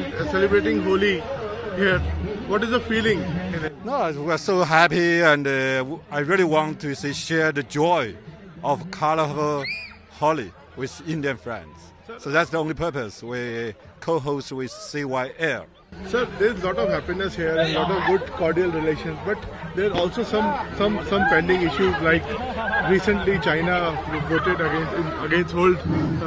are celebrating Holi here. What is the feeling in it? No, we're so happy, and I really want to share the joy of colorful Holi with Indian friends. So that's the only purpose. We co-host with CYL. Sir, there's a lot of happiness here and a lot of good cordial relations, but there are also some pending issues, like recently China voted against whole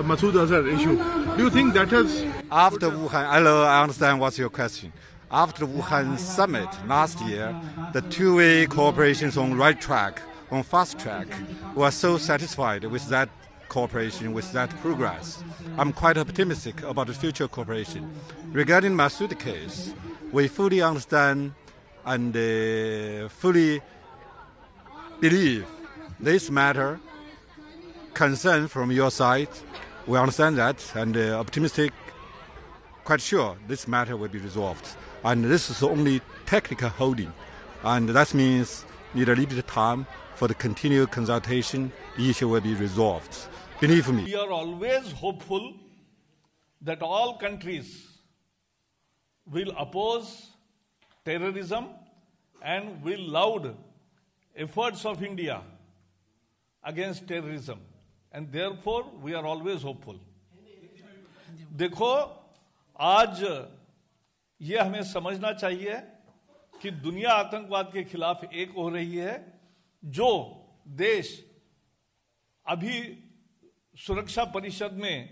Masood Azhar issue. Do you think that has... After Wuhan, hello, I understand what's your question. After the Wuhan summit last year, the two-way cooperation is on right track, on fast track. We are so satisfied with that cooperation, with that progress. I'm quite optimistic about the future cooperation. Regarding Masood case, we fully understand and fully believe this matter, concern from your side. We understand that and optimistic, quite sure this matter will be resolved. And this is only technical holding. And that means need a little bit of time for the continued consultation. The issue will be resolved. Believe me. We are always hopeful that all countries will oppose terrorism and will laud efforts of India against terrorism. And therefore, we are always hopeful. देखो, आज ये हमें समझना चाहिए कि दुनिया आतंकवाद के खिलाफ एक हो रही है। जो देश अभी सुरक्षा परिषद में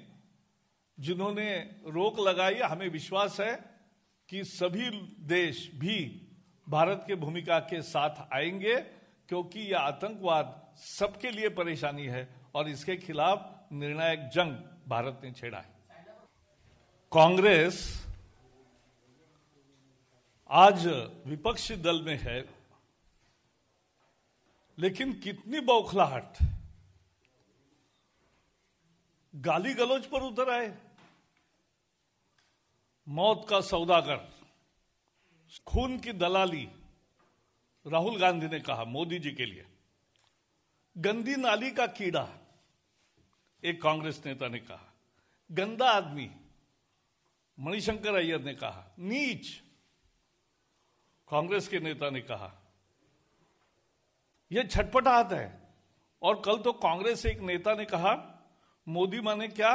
जिन्होंने रोक लगाई, हमें विश्वास है कि सभी देश भी भारत के भूमिका के साथ आएंगे, क्योंकि यह आतंकवाद सबके लिए परेशानी है और इसके खिलाफ निर्णायक जंग भारत ने छेड़ा है। कांग्रेस आज विपक्षी दल में है, लेकिन कितनी बौखलाहट, गाली गलौज पर उतर आए। मौत का सौदागर, खून की दलाली राहुल गांधी ने कहा मोदी जी के लिए। गंदी नाली का कीड़ा एक कांग्रेस नेता ने कहा। गंदा आदमी मणिशंकर अय्यर ने कहा। नीच कांग्रेस के नेता ने कहा। यह छटपटाहट है। और कल तो कांग्रेस एक नेता ने कहा मोदी माने क्या,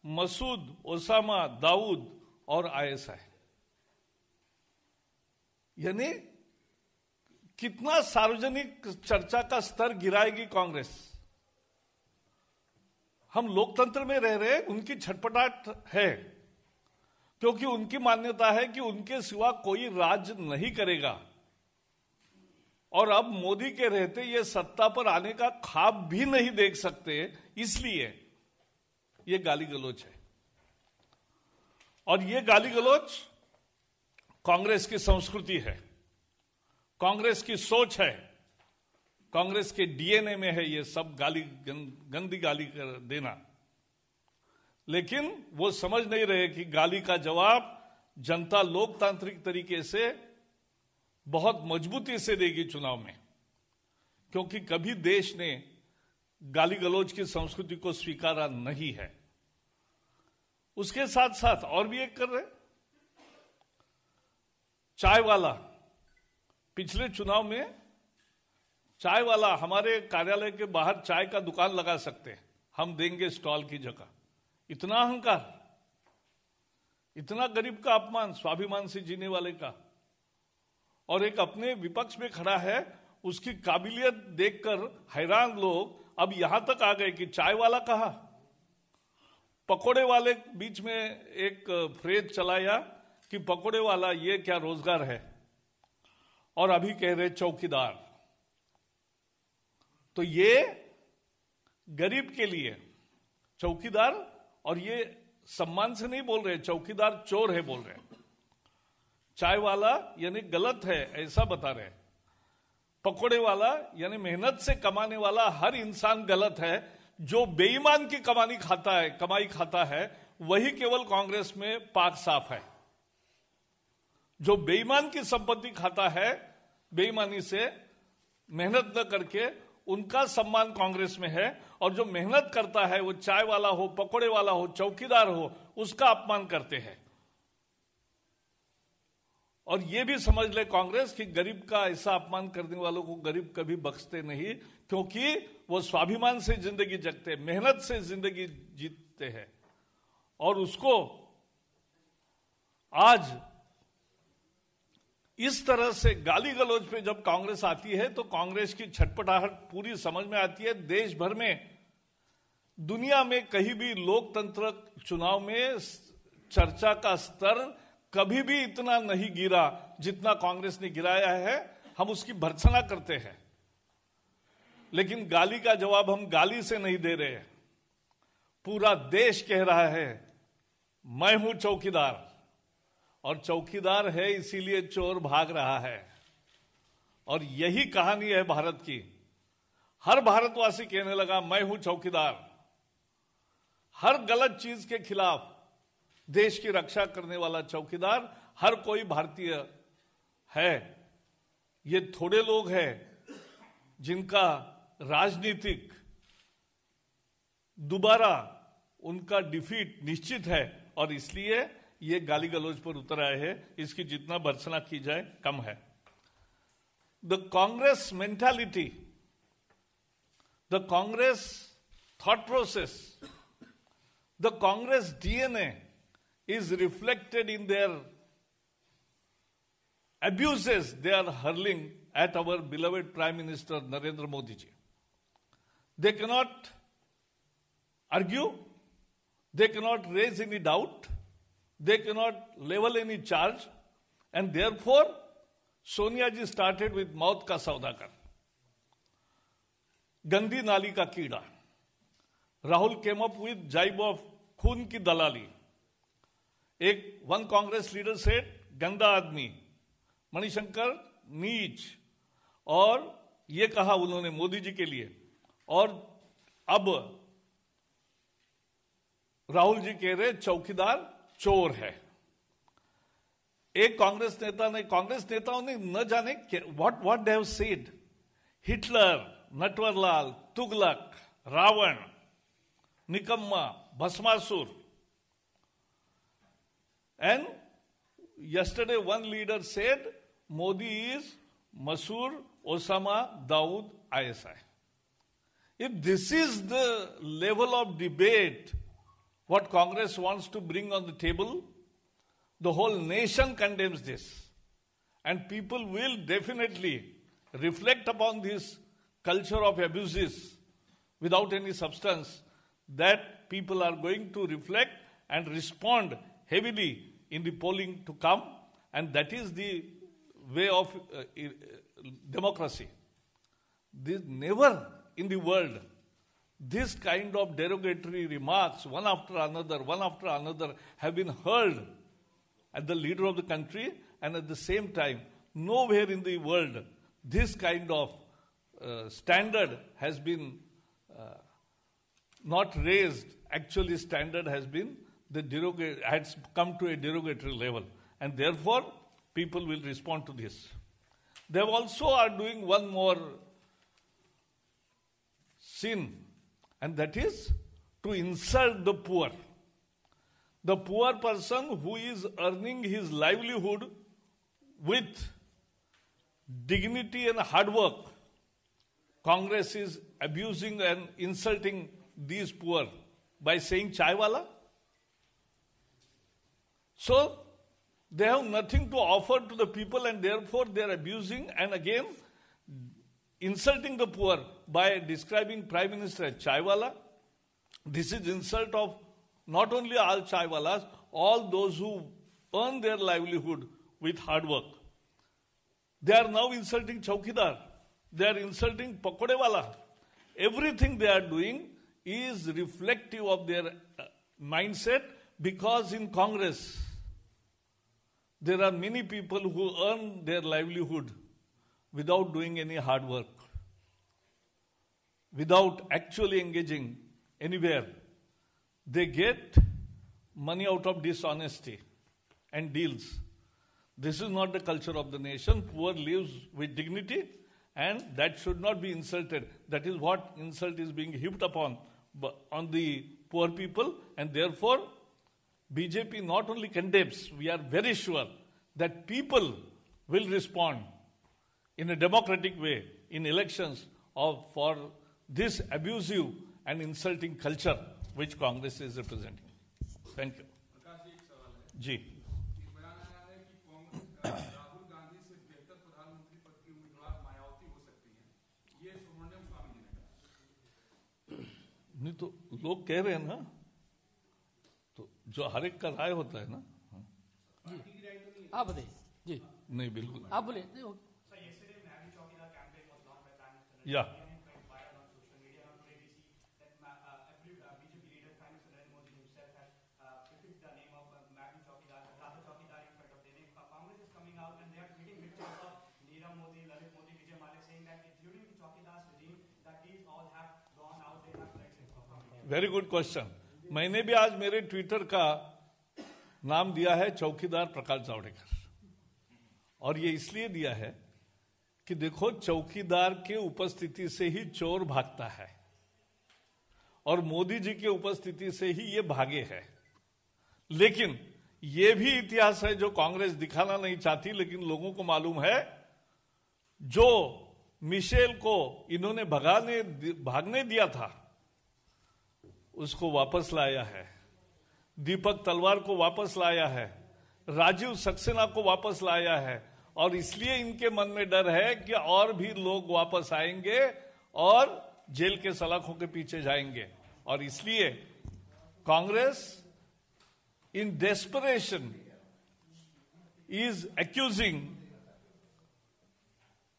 मसूद, ओसामा, दाऊद और आईएसआई। यानी कितना सार्वजनिक चर्चा का स्तर गिराएगी कांग्रेस। हम लोकतंत्र में रह रहे, उनकी छटपटाहट है, क्योंकि उनकी मान्यता है कि उनके सिवा कोई राज नहीं करेगा। और अब मोदी के रहते ये सत्ता पर आने का ख्वाब भी नहीं देख सकते, इसलिए ये गाली गलौज है। और ये गाली गलौज कांग्रेस की संस्कृति है, कांग्रेस की सोच है, कांग्रेस के डीएनए में है ये सब गाली, गंदी गाली कर देना। लेकिन वो समझ नहीं रहे कि गाली का जवाब जनता लोकतांत्रिक तरीके से बहुत मजबूती से देगी चुनाव में, क्योंकि कभी देश ने गाली गलौज की संस्कृति को स्वीकारा नहीं है। उसके साथ साथ और भी एक कर रहे, चाय वाला। पिछले चुनाव में चाय वाला हमारे कार्यालय के बाहर चाय का दुकान लगा सकते हैं, हम देंगे स्टॉल की जगह। इतना अहंकार, इतना गरीब का अपमान, स्वाभिमान से जीने वाले का। और एक अपने विपक्ष में खड़ा है, उसकी काबिलियत देखकर हैरान लोग अब यहां तक आ गए कि चाय वाला कहा। पकोड़े वाले बीच में एक फ्रेज चलाया कि पकोड़े वाला ये क्या रोजगार है, और अभी कह रहे चौकीदार। तो ये गरीब के लिए चौकीदार, और ये सम्मान से नहीं बोल रहे, चौकीदार चोर है बोल रहे। चाय वाला यानी गलत है ऐसा बता रहे। पकोड़े वाला यानी मेहनत से कमाने वाला हर इंसान गलत है। जो बेईमान की कमाई खाता है वही केवल कांग्रेस में पाक साफ है। जो बेईमान की संपत्ति खाता है, बेईमानी से मेहनत न करके, उनका सम्मान कांग्रेस में है। और जो मेहनत करता है, वो चाय वाला हो, पकोड़े वाला हो, चौकीदार हो, उसका अपमान करते हैं। और ये भी समझ ले कांग्रेस कि गरीब का ऐसा अपमान करने वालों को गरीब कभी बख्शते नहीं, क्योंकि वो स्वाभिमान से जिंदगी जगते, मेहनत से जिंदगी जीतते हैं। और उसको आज इस तरह से गाली गलौज पे जब कांग्रेस आती है तो कांग्रेस की छटपटाहट पूरी समझ में आती है। देश भर में, दुनिया में कहीं भी लोकतंत्र चुनाव में चर्चा का स्तर कभी भी इतना नहीं गिरा जितना कांग्रेस ने गिराया है। हम उसकी भर्त्सना करते हैं, लेकिन गाली का जवाब हम गाली से नहीं दे रहे हैं। पूरा देश कह रहा है मैं हूं चौकीदार, और चौकीदार है इसीलिए चोर भाग रहा है। और यही कहानी है भारत की। हर भारतवासी कहने लगा मैं हूं चौकीदार। हर गलत चीज के खिलाफ देश की रक्षा करने वाला चौकीदार हर कोई भारतीय है। ये थोड़े लोग हैं जिनका राजनीतिक दोबारा उनका डिफीट निश्चित है, और इसलिए ये गाली गलौज पर उतर आए हैं। इसकी जितना भर्त्सना की जाए कम है। The Congress mentality, the Congress thought process, the Congress DNA is reflected in their abuses they are hurling at our beloved Prime Minister Narendra Modi ji. They cannot argue, they cannot raise any doubt, they cannot level any charge, and therefore Sonia ji started with maut ka saudakar, gandi nali ka keeda. Rahul came up with jibe of खून की दलाली. एक one Congress leader said गंदा आदमी, मणिशंकर नीच, और ये कहा उन्होंने मोदी जी के लिए। और अब राहुल जी कह रहे चौकीदार चोर है। एक कांग्रेस नेताओं ने न जाने what they have said, Hitler, Natwarlal, Tughlaq, Ravan, निकम्मा, Bhasmasur. And yesterday one leader said Modi is Masoor Osama Dawood ISI. If this is the level of debate what Congress wants to bring on the table, the whole nation condemns this. And people will definitely reflect upon this culture of abuses without any substance, that people are going to reflect and respond heavily in the polling to come, and that is the way of democracy. Never in the world this kind of derogatory remarks, one after another, have been heard at the leader of the country, and at the same time, nowhere in the world this kind of standard has been not raised. Actually, standard has been has come to a derogatory level, and therefore people will respond to this. They also are doing one more sin, and that is to insult the poor. The poor person who is earning his livelihood with dignity and hard work, Congress is abusing and insulting these poor by saying chai wala. So they have nothing to offer to the people, and therefore they are abusing and again insulting the poor by describing Prime Minister as chai wala. This is insult of not only all chai walas, all those who earn their livelihood with hard work. They are now insulting Chaukidar. They are insulting Pakode wala. Everything they are doing is reflective of their mindset, because in Congress there are many people who earn their livelihood without doing any hard work, without actually engaging anywhere. They get money out of dishonesty and deals. This is not the culture of the nation. Poor lives with dignity, and that should not be insulted. That is what insult is being heaped upon on the poor people, and therefore BJP not only condemns, we are very sure that people will respond in a democratic way in elections for this abusive and insulting culture which Congress is representing. Thank you. जी राहुल गांधी से बेहतर प्रधानमंत्री पद की उम्मीदवार मायावती हो सकती हैं, ये सुब्रमण्यम स्वामी जी ने कहा। नहीं तो लोग कह रहे हैं ना, तो जो हर एक का राय होता है ना। आप बताइए जी। नहीं बिल्कुल आप बोले या वेरी गुड क्वेश्चन। मैंने भी आज मेरे ट्विटर का नाम दिया है चौकीदार प्रकाश जावड़ेकर, और ये इसलिए दिया है कि देखो चौकीदार के उपस्थिति से ही चोर भागता है, और मोदी जी के उपस्थिति से ही ये भागे है। लेकिन ये भी इतिहास है जो कांग्रेस दिखाना नहीं चाहती, लेकिन लोगों को मालूम है, जो मिशेल को इन्होंने भागने दिया था उसको वापस लाया है, दीपक तलवार को वापस लाया है, राजीव सक्सेना को वापस लाया है, और इसलिए इनके मन में डर है कि और भी लोग वापस आएंगे और जेल के सलाखों के पीछे जाएंगे। और इसलिए Congress in desperation is accusing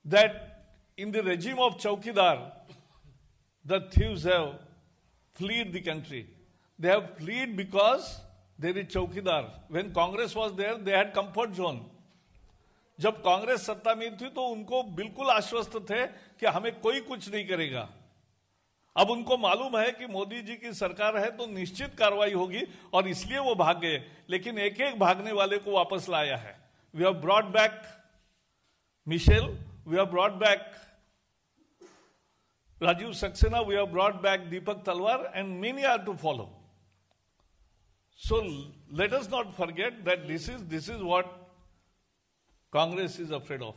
that in the regime of Chowkidar, the thieves have fled the country. They have fled because there is Chowkidar. When Congress was there, they had comfort zone. जब कांग्रेस सत्ता में थी तो उनको बिल्कुल आश्वस्त थे कि हमें कोई कुछ नहीं करेगा। अब उनको मालूम है कि मोदी जी की सरकार है तो निश्चित कार्रवाई होगी, और इसलिए वो भाग गए। लेकिन एक एक भागने वाले को वापस लाया है। We have brought back Michel, we have brought back Rajiv Saxena, we have brought back Deepak Talwar, and many are to follow. So let us not forget that this is what Congress is afraid of.